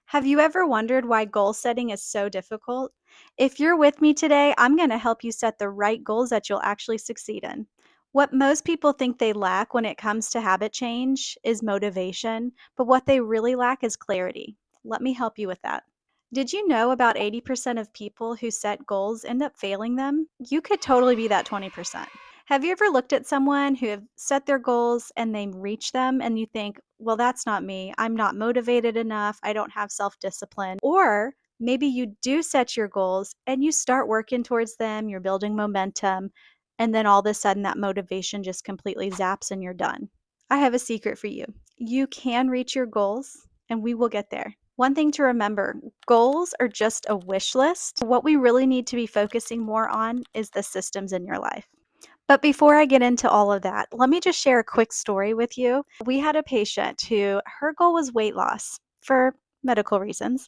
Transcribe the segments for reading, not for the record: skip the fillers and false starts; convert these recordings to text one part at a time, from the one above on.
Have you ever wondered why goal setting is so difficult? If you're with me today, I'm going to help you set the right goals that you'll actually succeed in. What most people think they lack when it comes to habit change is motivation, but what they really lack is clarity. Let me help you with that. Did you know about 80% of people who set goals end up failing them? You could totally be that 20%. Have you ever looked at someone who have set their goals and they reach them and you think, well, that's not me. I'm not motivated enough. I don't have self discipline. Or maybe you do set your goals and you start working towards them, you're building momentum, and then all of a sudden that motivation just completely zaps and you're done. I have a secret for you. You can reach your goals and we will get there. One thing to remember, goals are just a wish list. What we really need to be focusing more on is the systems in your life. But before I get into all of that, let me just share a quick story with you. We had a patient who her goal was weight loss for medical reasons,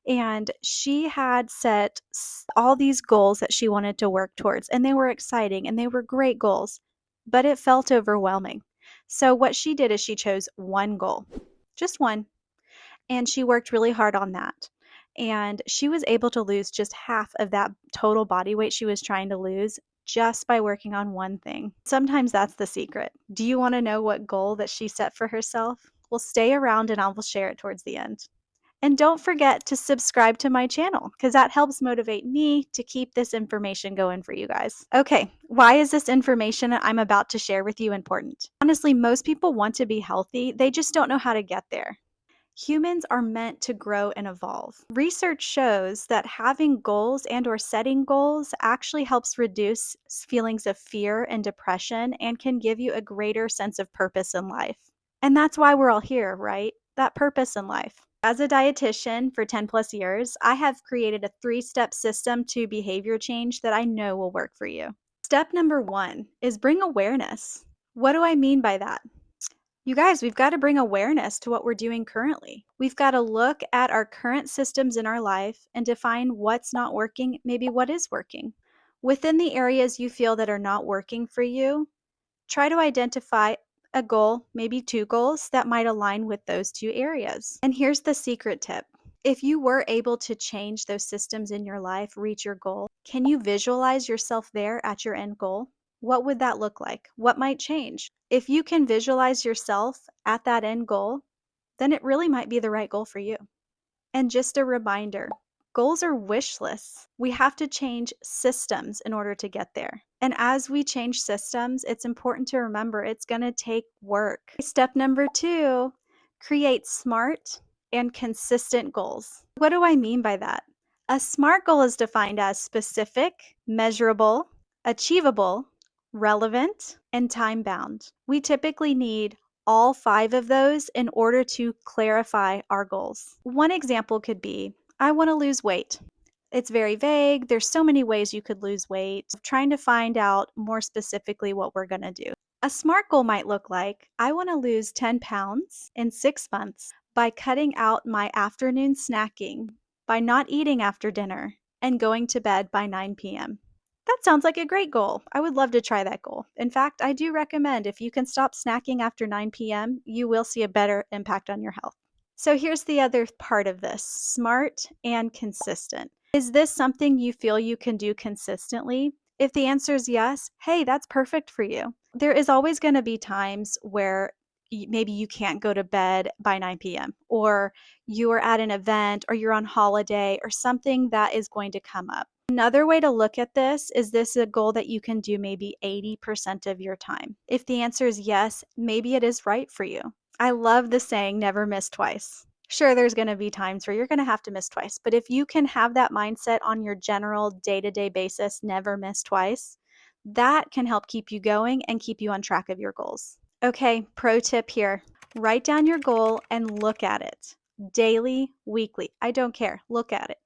and she had set all these goals that she wanted to work towards, and they were exciting and they were great goals, but it felt overwhelming. So, what she did is she chose one goal, just one, and she worked really hard on that. And she was able to lose just half of that total body weight she was trying to lose just by working on one thing. Sometimes that's the secret. Do you want to know what goal that she set for herself? Well, stay around and I will share it towards the end. And don't forget to subscribe to my channel because that helps motivate me to keep this information going for you guys. Okay, why is this information I'm about to share with you important? Honestly, most people want to be healthy, they just don't know how to get there. Humans are meant to grow and evolve. Research shows that having goals and or setting goals actually helps reduce feelings of fear and depression and can give you a greater sense of purpose in life. And that's why we're all here, right? That purpose in life. As a dietitian for 10 plus years, I have created a 3-step system to behavior change that I know will work for you. Step number 1 is bring awareness. What do I mean by that? You guys, we've got to bring awareness to what we're doing currently. We've got to look at our current systems in our life and define what's not working, maybe what is working. Within the areas you feel that are not working for you, try to identify a goal, maybe 2 goals that might align with those 2 areas. And here's the secret tip. If you were able to change those systems in your life, reach your goal, can you visualize yourself there at your end goal? What would that look like? What might change? If you can visualize yourself at that end goal, then it really might be the right goal for you. And just a reminder, goals are wish lists. We have to change systems in order to get there. And as we change systems, it's important to remember it's going to take work. Step number 2, create smart and consistent goals. What do I mean by that? A SMART goal is defined as specific, measurable, achievable, relevant, and time-bound. We typically need all 5 of those in order to clarify our goals. One example could be, I want to lose weight. It's very vague. There's so many ways you could lose weight. Trying to find out more specifically what we're going to do. A SMART goal might look like, I want to lose 10 pounds in 6 months by cutting out my afternoon snacking, by not eating after dinner, and going to bed by 9 p.m. That sounds like a great goal. I would love to try that goal. In fact, I do recommend if you can stop snacking after 9 p.m., you will see a better impact on your health. So here's the other part of this, smart and consistent. Is this something you feel you can do consistently? If the answer is yes, hey, that's perfect for you. There is always going to be times where maybe you can't go to bed by 9 p.m. or you are at an event or you're on holiday or something that is going to come up. Another way to look at this is a goal that you can do maybe 80% of your time? If the answer is yes, maybe it is right for you. I love the saying, never miss twice. Sure, there's going to be times where you're going to have to miss twice, but if you can have that mindset on your general day-to-day basis, never miss twice, that can help keep you going and keep you on track of your goals. Okay, pro tip here. Write down your goal and look at it. Daily, weekly, I don't care. Look at it.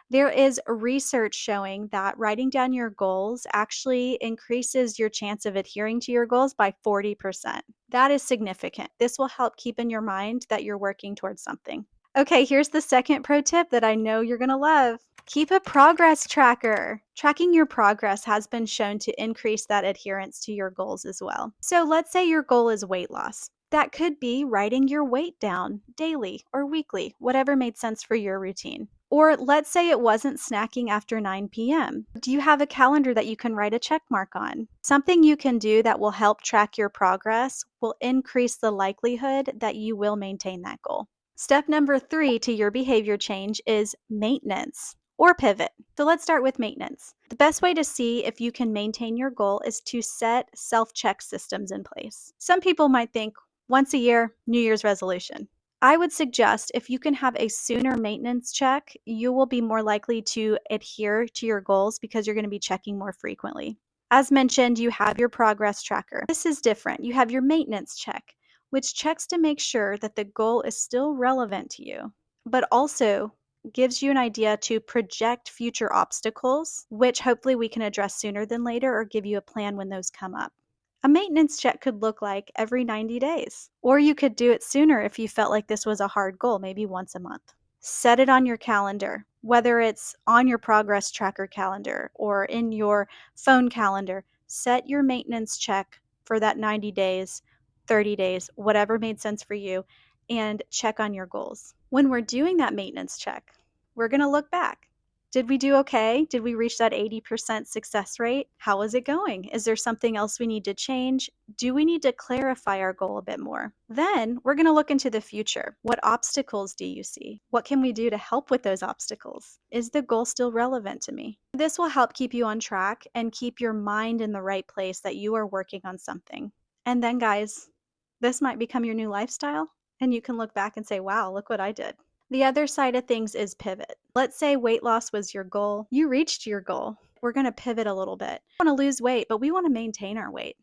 There is research showing that writing down your goals actually increases your chance of adhering to your goals by 40%. That is significant. This will help keep in your mind that you're working towards something. Okay, here's the second pro tip that I know you're going to love. Keep a progress tracker. Tracking your progress has been shown to increase that adherence to your goals as well. So let's say your goal is weight loss. That could be writing your weight down daily or weekly, whatever made sense for your routine. Or let's say it wasn't snacking after 9 p.m. Do you have a calendar that you can write a check mark on? Something you can do that will help track your progress will increase the likelihood that you will maintain that goal. Step number 3 to your behavior change is maintenance or pivot. So let's start with maintenance. The best way to see if you can maintain your goal is to set self-check systems in place. Some people might think once a year, New Year's resolution. I would suggest if you can have a sooner maintenance check, you will be more likely to adhere to your goals because you're going to be checking more frequently. As mentioned, you have your progress tracker. This is different. You have your maintenance check, which checks to make sure that the goal is still relevant to you, but also gives you an idea to project future obstacles, which hopefully we can address sooner than later or give you a plan when those come up. A maintenance check could look like every 90 days, or you could do it sooner if you felt like this was a hard goal, maybe once a month. Set it on your calendar, whether it's on your progress tracker calendar or in your phone calendar. Set your maintenance check for that 90 days, 30 days, whatever made sense for you, and check on your goals. When we're doing that maintenance check, we're going to look back. Did we do okay? Did we reach that 80% success rate? How is it going? Is there something else we need to change? Do we need to clarify our goal a bit more? Then we're going to look into the future. What obstacles do you see? What can we do to help with those obstacles? Is the goal still relevant to me? This will help keep you on track and keep your mind in the right place that you are working on something. And then, guys, this might become your new lifestyle, and you can look back and say, wow, look what I did. The other side of things is pivot. Let's say weight loss was your goal. You reached your goal. We're going to pivot a little bit. We want to lose weight, but we want to maintain our weight.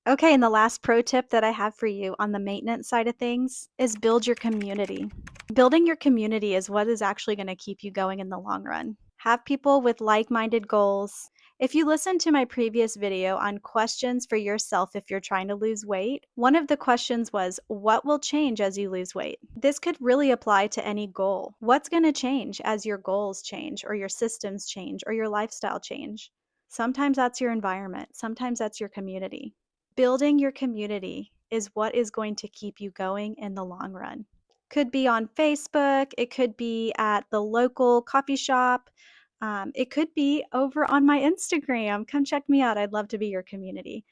Okay, and the last pro tip that I have for you on the maintenance side of things is build your community. Building your community is what is actually going to keep you going in the long run. Have people with like-minded goals. If you listen to my previous video on questions for yourself if you're trying to lose weight, one of the questions was, what will change as you lose weight? This could really apply to any goal. What's going to change as your goals change or your systems change or your lifestyle change? Sometimes that's your environment. Sometimes that's your community. Building your community is what is going to keep you going in the long run. Could be on Facebook, it could be at the local coffee shop, it could be over on my Instagram. Come check me out. I'd love to be your community.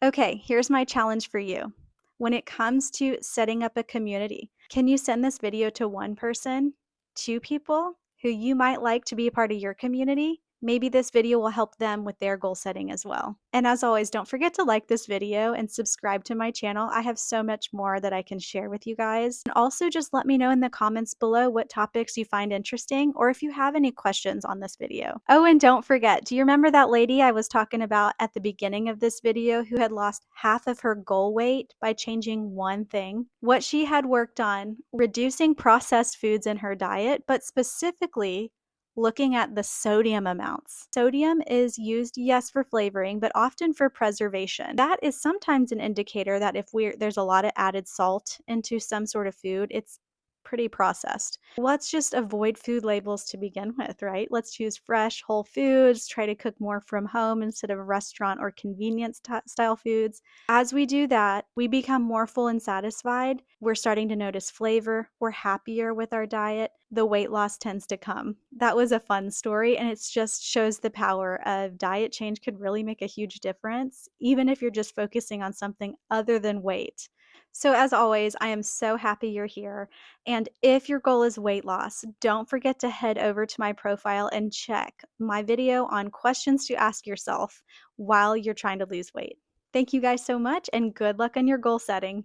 Okay, here's my challenge for you. When it comes to setting up a community, can you send this video to one person, two people who you might like to be a part of your community? Maybe this video will help them with their goal setting as well. And as always, don't forget to like this video and subscribe to my channel. I have so much more that I can share with you guys. And also just let me know in the comments below what topics you find interesting or if you have any questions on this video. Oh, and don't forget, do you remember that lady I was talking about at the beginning of this video who had lost half of her goal weight by changing one thing? What she had worked on, reducing processed foods in her diet, but specifically looking at the sodium amounts. Sodium is used, yes, for flavoring, but often for preservation. That is sometimes an indicator that if there's a lot of added salt into some sort of food, it's pretty processed. Let's just avoid food labels to begin with, right? Let's choose fresh, whole foods, try to cook more from home instead of restaurant or convenience style foods. As we do that, we become more full and satisfied. We're starting to notice flavor. We're happier with our diet. The weight loss tends to come. That was a fun story, and it just shows the power of diet change could really make a huge difference, even if you're just focusing on something other than weight. So as always, I am so happy you're here. And if your goal is weight loss, don't forget to head over to my profile and check my video on questions to ask yourself while you're trying to lose weight. Thank you guys so much, and good luck on your goal setting.